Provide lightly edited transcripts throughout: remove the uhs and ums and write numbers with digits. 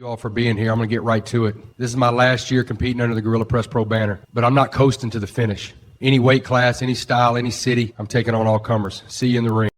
You all for being here. I'm going to get right to it. This is my last year competing under the Gorilla Press Pro banner, but I'm not coasting to the finish. Any weight class, any style, any city, I'm taking on all comers. See you in the ring.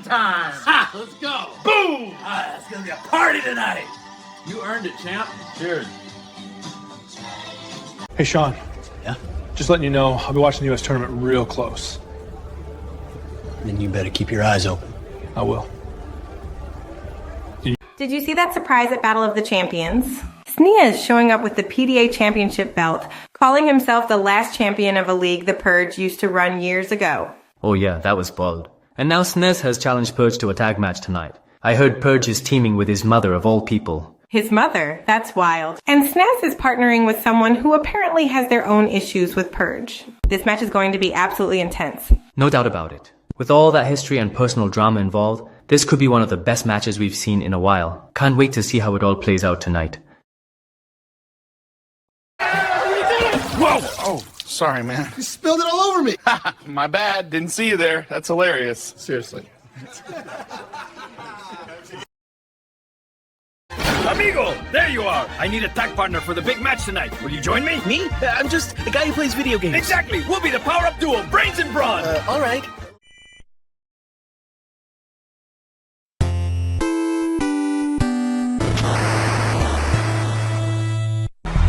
Time! Ha! Let's go! Boom! It's gonna be a party tonight! You earned it, champ. Cheers. Hey, Sean. Yeah? Just letting you know, I'll be watching the U.S. tournament real close. Then you better keep your eyes open. I will. Did you see that surprise at Battle of the Champions? SNES showing up with the PDA championship belt, calling himself the last champion of a league the Purge used to run years ago. Oh yeah, that was bold. And now SNES has challenged Purge to a tag match tonight. I heard Purge is teaming with his mother of all people. His mother? That's wild. And SNES is partnering with someone who apparently has their own issues with Purge. This match is going to be absolutely intense. No doubt about it. With all that history and personal drama involved, this could be one of the best matches we've seen in a while. Can't wait to see how it all plays out tonight. Whoa! Oh, sorry, man. You spilled it all over me. My bad. Didn't see you there. That's hilarious. Seriously. Amigo, there you are. I need a tag partner for the big match tonight. Will you join me? Me? I'm just the guy who plays video games. Exactly. We'll be the power-up duo, brains and brawn. All right.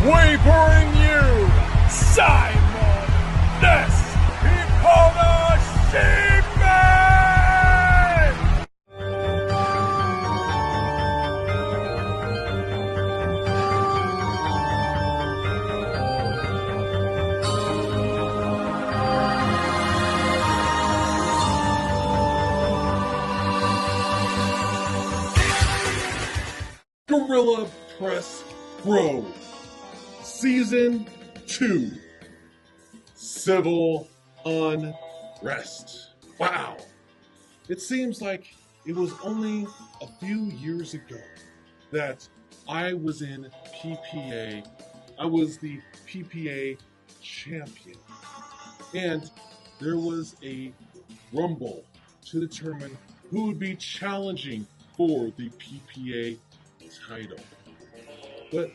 We bring you Simon Ness, Hipona Sheepman! Gorilla Press Pro Season 2 Civil Unrest. Wow. It seems like it was only a few years ago that I was in PPA. I was the PPA champion. And there was a rumble to determine who would be challenging for the PPA title. But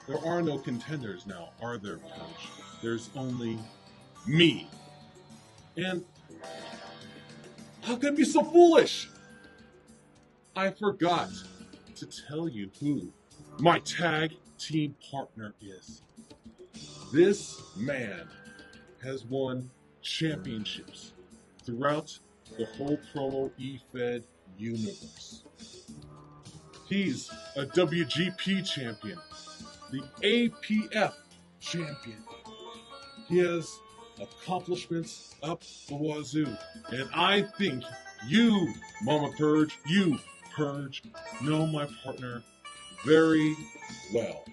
there are no contenders now, are there, Coach? There's only me. And how can I be so foolish? I forgot to tell you who my tag team partner is. This man has won championships throughout the whole Promo eFed universe. He's a WGP champion, the APF champion. He has accomplishments up the wazoo. And I think you, Mama Purge, you, Purge, know my partner very well.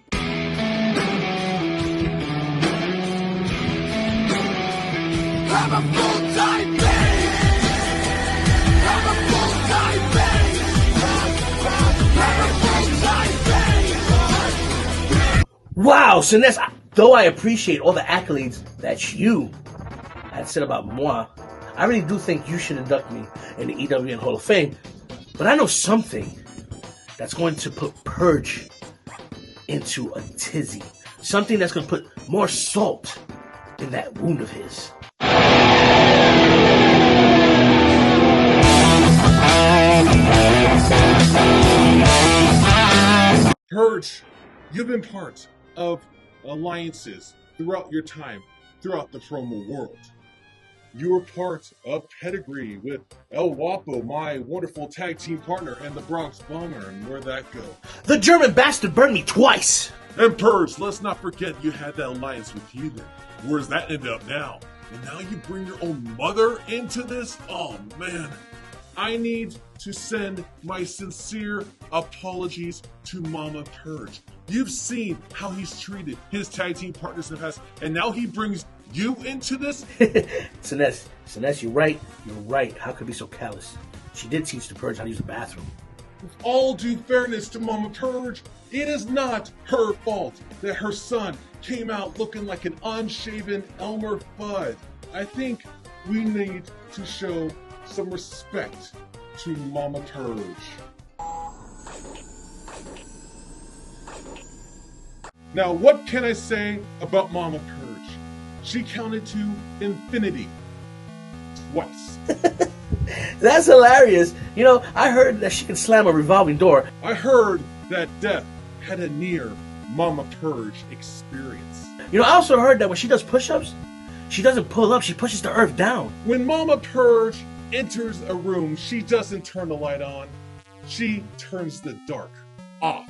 I'm a full-time babe! I'm a full-time babe! I'm a full-time babe! Wow, SNES, though I appreciate all the accolades that you had said about moi, I really do think you should induct me in the EWN Hall of Fame. But I know something that's going to put Purge into a tizzy. Something that's going to put more salt in that wound of his. Purge, you've been part of alliances throughout your time, throughout the promo world. You were part of Pedigree with El Guapo, my wonderful tag team partner, and the Bronx Bomber, and where'd that go? The German bastard burned me twice! And Purge, let's not forget you had that alliance with Heathen. Where's that end up now? And now you bring your own mother into this? Oh man. I need to send my sincere apologies to Mama Purge. You've seen how he's treated his tag team partners in the past, and now he brings you into this? SNES, you're right. You're right. How could it be so callous? She did teach the Purge how to use the bathroom. With all due fairness to Mama Purge, it is not her fault that her son came out looking like an unshaven Elmer Fudd. I think we need to show some respect to Mama Purge. Now, what can I say about Mama Purge? She counted to infinity twice. That's hilarious. You know, I heard that she can slam a revolving door. I heard that Death had a near Mama Purge experience. You know, I also heard that when she does push-ups, she doesn't pull up, she pushes the earth down. When Mama Purge enters a room, she doesn't turn the light on. She turns the dark off.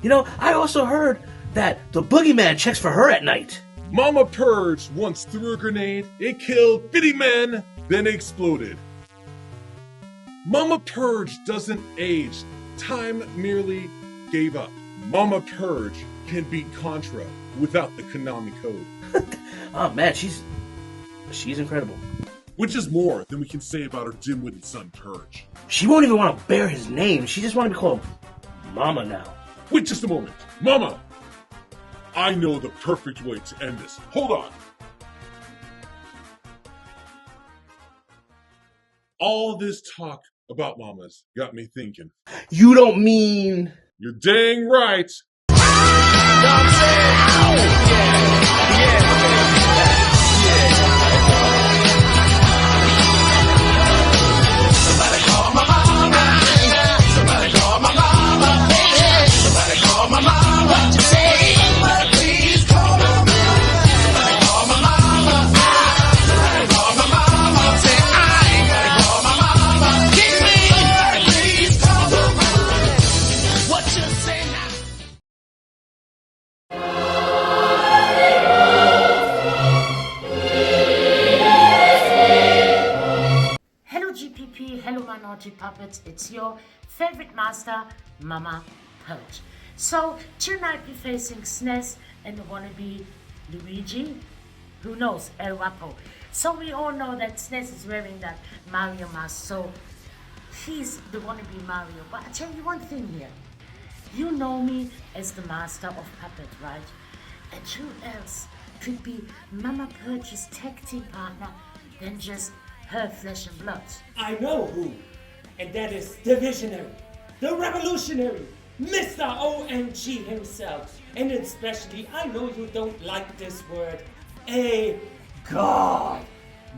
You know, I also heard that the boogeyman checks for her at night. Mama Purge once threw a grenade, it killed 50 men, then exploded. Mama Purge doesn't age. Time merely gave up. Mama Purge can beat Contra without the Konami code. Oh man, she's incredible. Which is more than we can say about her dim-witted son Purge. She won't even want to bear his name. She just want to be called Mama now. Wait just a moment. Mama! I know the perfect way to end this. Hold on. All this talk about mamas got me thinking. You don't mean... You're dang right. Hello my naughty puppets, it's your favorite master, Mama Purge. So tonight we're facing SNES and the wannabe Luigi, who knows, El Guapo. So we all know that SNES is wearing that Mario mask, so he's the wannabe Mario. But I tell you one thing here, you know me as the master of puppet, right? And who else could be Mama Purge's tag team partner than just her flesh and blood? I know who, and that is the visionary, the revolutionary, Mr. OMG himself, and especially, I know you don't like this word, a god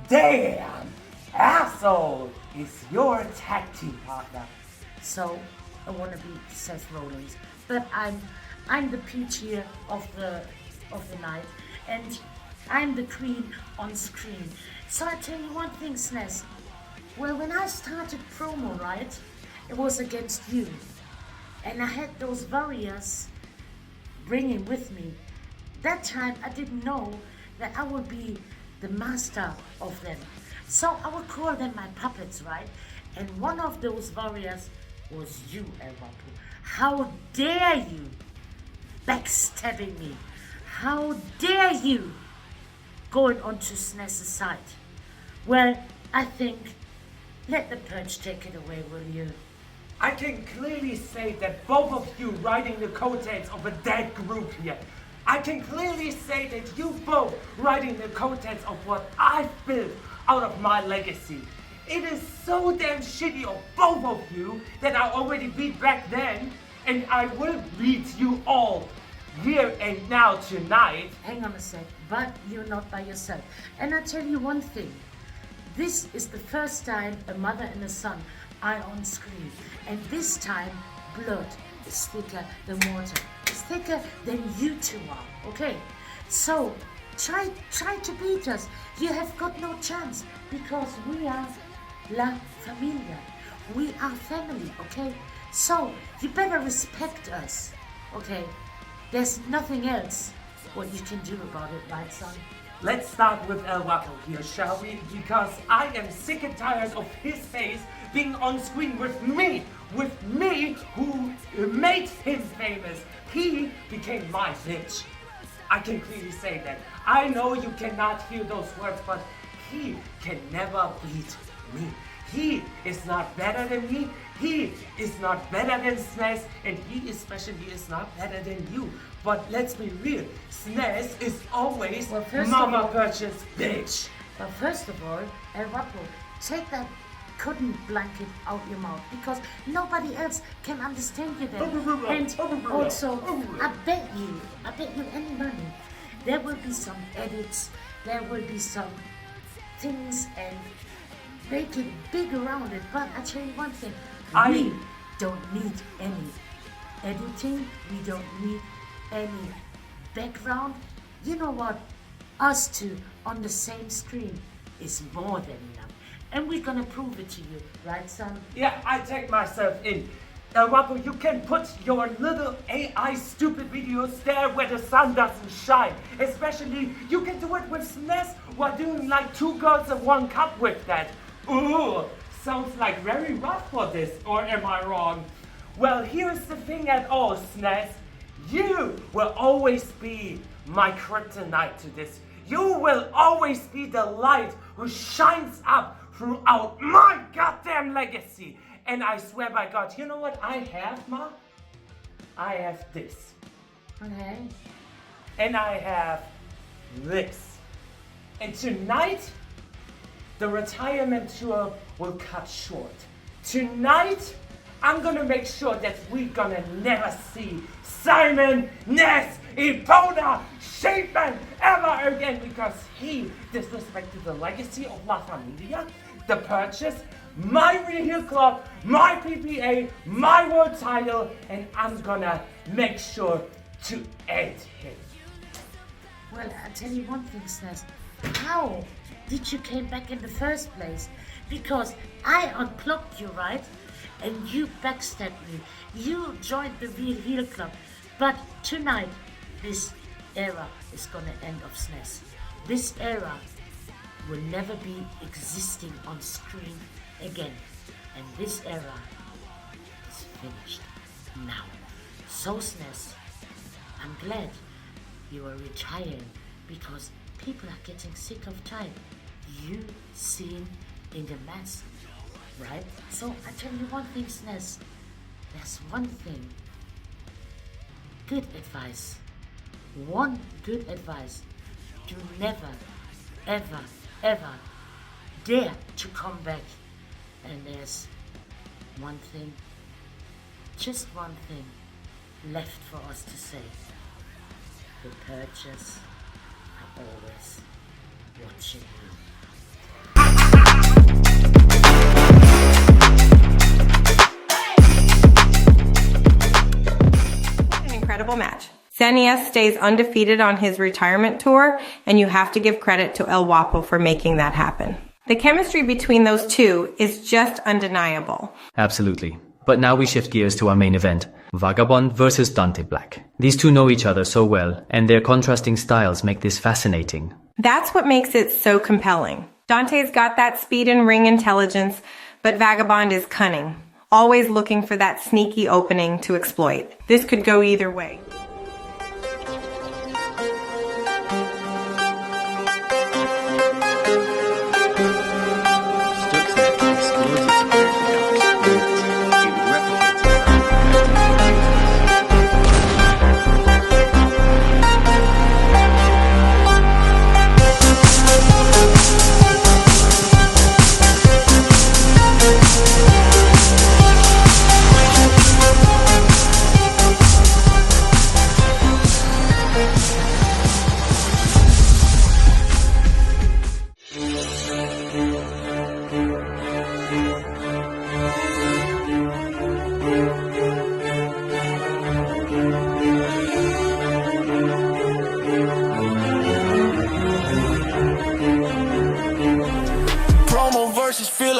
damn asshole is your tag team partner. So I want to be Seth Rollins, but I'm the peach here of the night, and I'm the queen on screen. So I tell you one thing, SNES. Well, when I started promo, right, it was against you. And I had those warriors bringing with me. That time I didn't know that I would be the master of them. So I would call them my puppets, right? And one of those warriors was you, El Guapo. How dare you backstabbing me? How dare you going onto SNES's side? Well, I think, let the Purge take it away, will you? I can clearly say that both of you riding the coattails of a dead group here. I can clearly say that you both riding the coattails of what I've built out of my legacy. It is so damn shitty of both of you that I already beat back then, and I will beat you all here and now tonight. Hang on a sec, but you're not by yourself. And I tell you one thing. This is the first time a mother and a son are on screen. And this time, blood is thicker than water. It's thicker than you two are, okay? So, try to beat us. You have got no chance, because we are La Familia. We are family, okay? So, you better respect us, okay? There's nothing else what you can do about it, right, son? let's start with El Waco here, shall we? Because I am sick and tired of his face being on screen with me who made him famous. He became my bitch. I can clearly say that. I know you cannot hear those words, but he can never beat me. He is not better than me. He is not better than SNES, and he especially is not better than you. But let's be real, SNES is always Mama Purchase bitch. Well, first of all, El Wapo, take that cotton blanket out your mouth because nobody else can understand you then. And also, I bet you any money, there will be some edits, there will be some things and make it big around it. But I tell you one thing, we don't need any editing, we don't need any background. You know what? Us two on the same screen is more than enough. And we're gonna prove it to you, right, son? Yeah, I take myself in. El Wapo, you can put your little AI stupid videos there where the sun doesn't shine. Especially, you can do it with SNES while doing like 2 girls and 1 cup with that. Ooh, sounds like very rough for this, or am I wrong? Well, here's the thing at all, SNES. You will always be my kryptonite to this. You will always be the light who shines up throughout my goddamn legacy. And I swear by God, you know what I have, Ma? I have this. Okay. And I have this. And tonight, the retirement tour will cut short. Tonight, I'm gonna make sure that we're gonna never see Simon Ness Ipona Shapeman ever again because he disrespected the legacy of La Familia, the purchase, my Real Heel Club, my PPA, my world title, and I'm gonna make sure to end him. Well, I'll tell you one thing, SNES. How did you came back in the first place? Because I unplugged you, right? And you backstabbed me. You joined the Real Heel Club. But tonight, this era is gonna end of SNES. This era will never be existing on screen again. And this era is finished now. So SNES, I'm glad you are retiring because people are getting sick of time. You seen in the mass, right? So I tell you one thing, SNES. There's one thing. Good advice. One good advice. Do never, ever, ever dare to come back. And there's one thing, just one thing left for us to say. The purchase are always watching you. Incredible match. SNES stays undefeated on his retirement tour, and you have to give credit to El Wapo for making that happen. The chemistry between those two is just undeniable. Absolutely. But now we shift gears to our main event, Vagabond versus Dante Black. These two know each other so well, and their contrasting styles make this fascinating. That's what makes it so compelling. Dante's got that speed and ring intelligence, but Vagabond is cunning, always looking for that sneaky opening to exploit. This could go either way.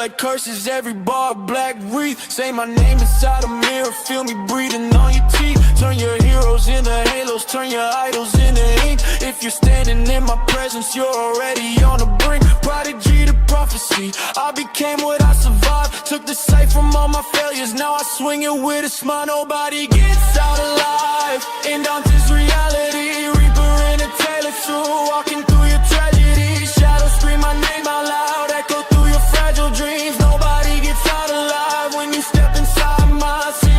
like curses, every bar black wreath. Say my name inside a mirror, feel me breathing on your teeth. Turn your heroes into halos, turn your idols into ink. If you're standing in my presence, you're already on the brink. Prodigy to prophecy, I became what I survived. Took the sight from all my failures, now I swing it with a smile. Nobody gets out alive in Dante's reality. Reaper in a Taylor suit, walking through your tragedy. Shadows scream my name out loud, echo through your fragile dreams. Nobody gets out alive when you step inside my seat.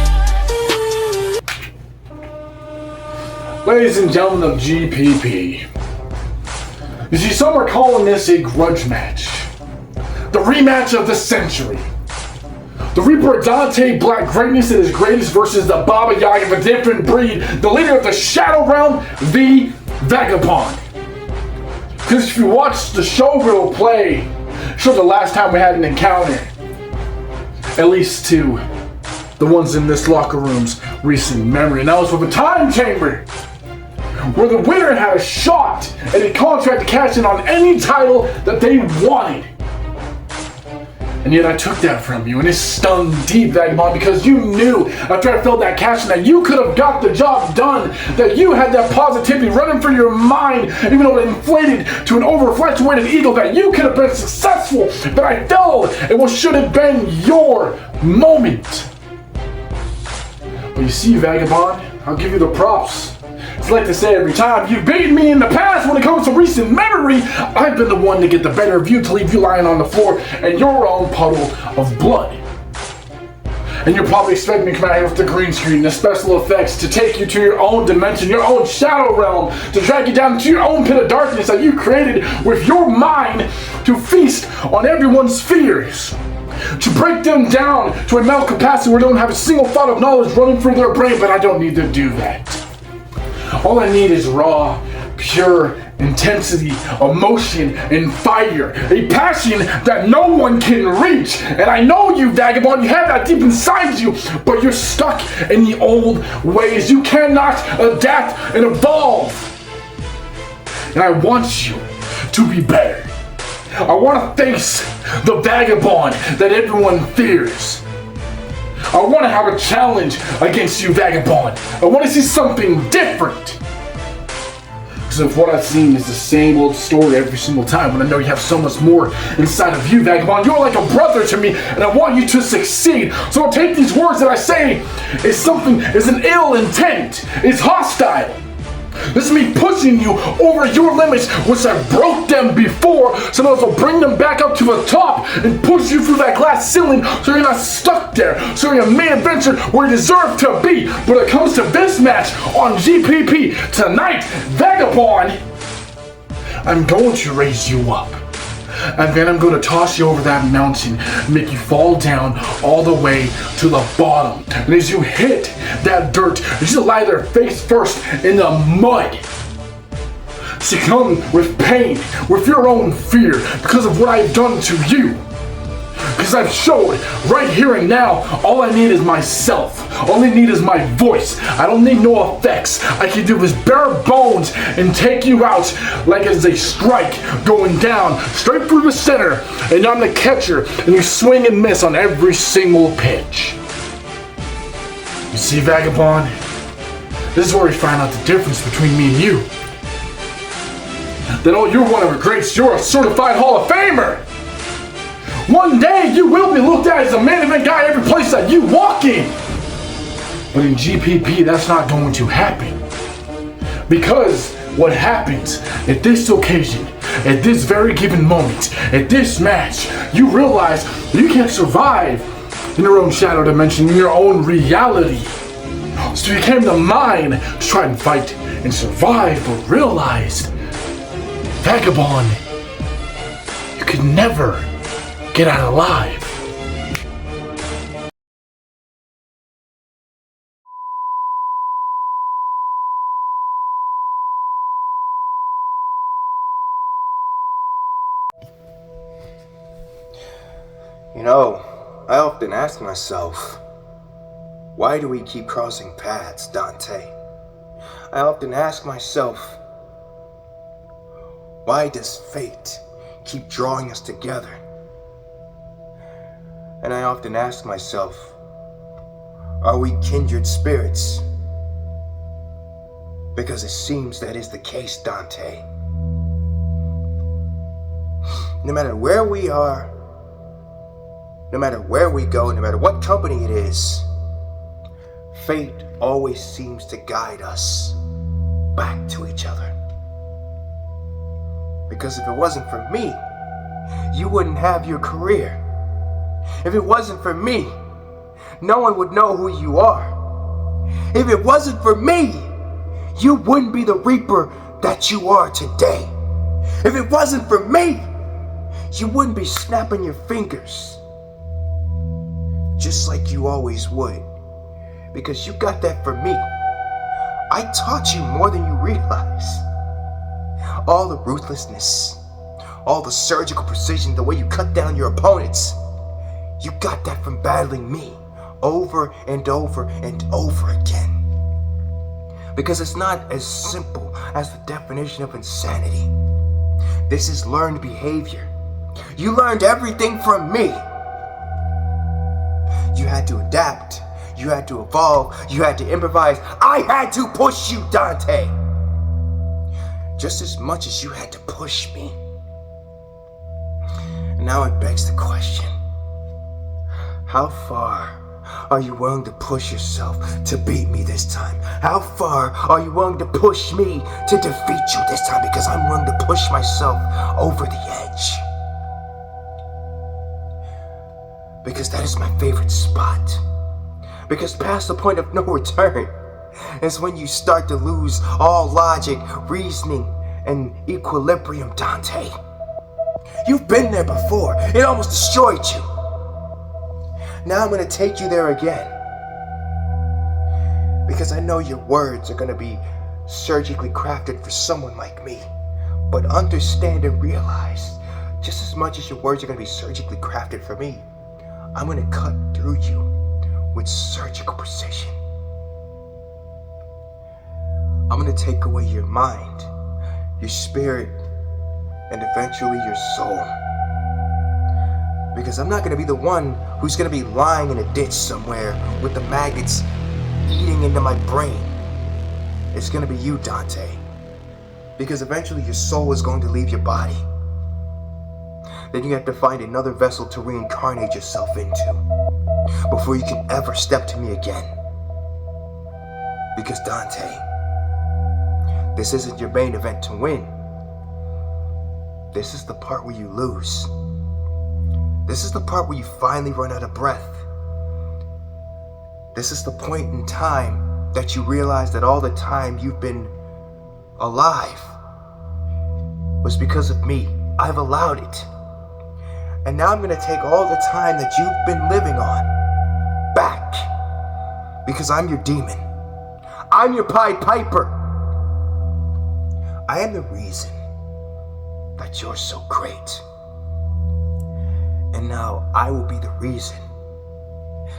Ladies and gentlemen of GPP, you see, some are calling this a grudge match. The rematch of the century. The Reaper of Dante Black, greatness at his greatest, versus the Baba Yaga of a different breed, the leader of the Shadow Realm, the Vagabond. Because if you watch the showgirl play, show the last time we had an encounter, at least two, the ones in this locker room's recent memory, and that was with a time chamber, where the winner had a shot and a contract to cash in on any title that they wanted. And yet I took that from you, and it stung deep, Vagabond, because you knew after I felt that cash in that you could have got the job done, that you had that positivity running through your mind, even though it inflated to an overfluctuated ego, that you could have been successful, but I failed in what should have been your moment. But you see, Vagabond, I'll give you the props. It's like to say, every time you've beaten me in the past when it comes to recent memory, I've been the one to get the better of you, to leave you lying on the floor in your own puddle of blood. And you're probably expecting me to come out here with the green screen, the special effects, to take you to your own dimension, your own shadow realm, to drag you down to your own pit of darkness that you created with your mind, to feast on everyone's fears, to break them down to a mental capacity where they don't have a single thought of knowledge running through their brain. But I don't need to do that. All I need is raw, pure intensity, emotion, and fire. A passion that no one can reach. And I know you, Vagabond, you have that deep inside you, but you're stuck in the old ways. You cannot adapt and evolve. And I want you to be better. I want to face the Vagabond that everyone fears. I want to have a challenge against you, Vagabond. I want to see something different. Because if what I've seen is the same old story every single time, when I know you have so much more inside of you, Vagabond, you're like a brother to me, and I want you to succeed. So I'll take these words that I say is an ill intent, is hostile. This is me pushing you over your limits, which I broke them before, so now I'll bring them back up to the top and push you through that glass ceiling so you're not stuck there, so you're a main adventure where you deserve to be. When it comes to this match on GPP tonight, Vagabond, I'm going to raise you up. And then I'm going to toss you over that mountain, make you fall down all the way to the bottom. And as you hit that dirt, you just lie there face first in the mud. Succumb with pain, with your own fear, because of what I've done to you. Because I've showed right here and now, all I need is myself. All I need is my voice. I don't need no effects. I can do this bare bones and take you out like as a strike going down straight through the center. And I'm the catcher, and you swing and miss on every single pitch. You see, Vagabond? This is where we find out the difference between me and you. That oh, you're one of the greats. You're a certified Hall of Famer. One day you will be looked at as a main event guy every place that you walk in. But in GPP, that's not going to happen. Because what happens at this occasion, at this very given moment, at this match, you realize you can't survive in your own shadow dimension, in your own reality. So you came to mine to try and fight and survive, but realized, Vagabond, you could never get out alive. You know, I often ask myself, why do we keep crossing paths, Dante? I often ask myself, why does fate keep drawing us together? And I often ask myself, are we kindred spirits? Because it seems that is the case, Dante. No matter where we are, no matter where we go, no matter what company it is, fate always seems to guide us back to each other. Because if it wasn't for me, you wouldn't have your career. If it wasn't for me, no one would know who you are. If it wasn't for me, you wouldn't be the Reaper that you are today. If it wasn't for me, you wouldn't be snapping your fingers just like you always would, because you got that from me. I taught you more than you realize. All the ruthlessness, all the surgical precision, the way you cut down your opponents, you got that from battling me over and over and over again. Because it's not as simple as the definition of insanity. This is learned behavior. You learned everything from me. You had to adapt. You had to evolve. You had to improvise. I had to push you, Dante. Just as much as you had to push me. And now it begs the question, how far are you willing to push yourself to beat me this time? How far are you willing to push me to defeat you this time? Because I'm willing to push myself over the edge. Because that is my favorite spot. Because past the point of no return is when you start to lose all logic, reasoning, and equilibrium, Dante. You've been there before. It almost destroyed you. Now I'm going to take you there again. Because I know your words are going to be surgically crafted for someone like me. But understand and realize, just as much as your words are going to be surgically crafted for me, I'm going to cut through you with surgical precision. I'm going to take away your mind, your spirit, and eventually your soul. Because I'm not going to be the one who's going to be lying in a ditch somewhere with the maggots eating into my brain. It's going to be you, Dante. Because eventually your soul is going to leave your body. Then you have to find another vessel to reincarnate yourself into before you can ever step to me again. Because Dante, this isn't your main event to win. This is the part where you lose. This is the part where you finally run out of breath. This is the point in time that you realize that all the time you've been alive was because of me. I've allowed it. And now I'm going to take all the time that you've been living on back. Because I'm your demon. I'm your Pied Piper. I am the reason that you're so great. And now I will be the reason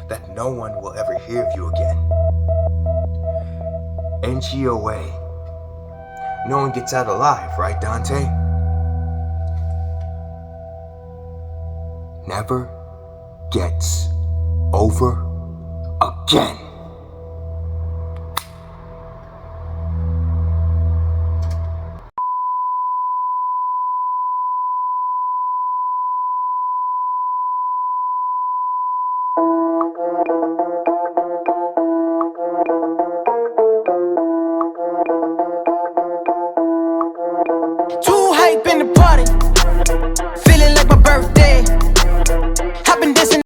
that no one will ever hear of you again. NGOA. No one gets out alive, right, Dante? Never gets over again. Too hype in the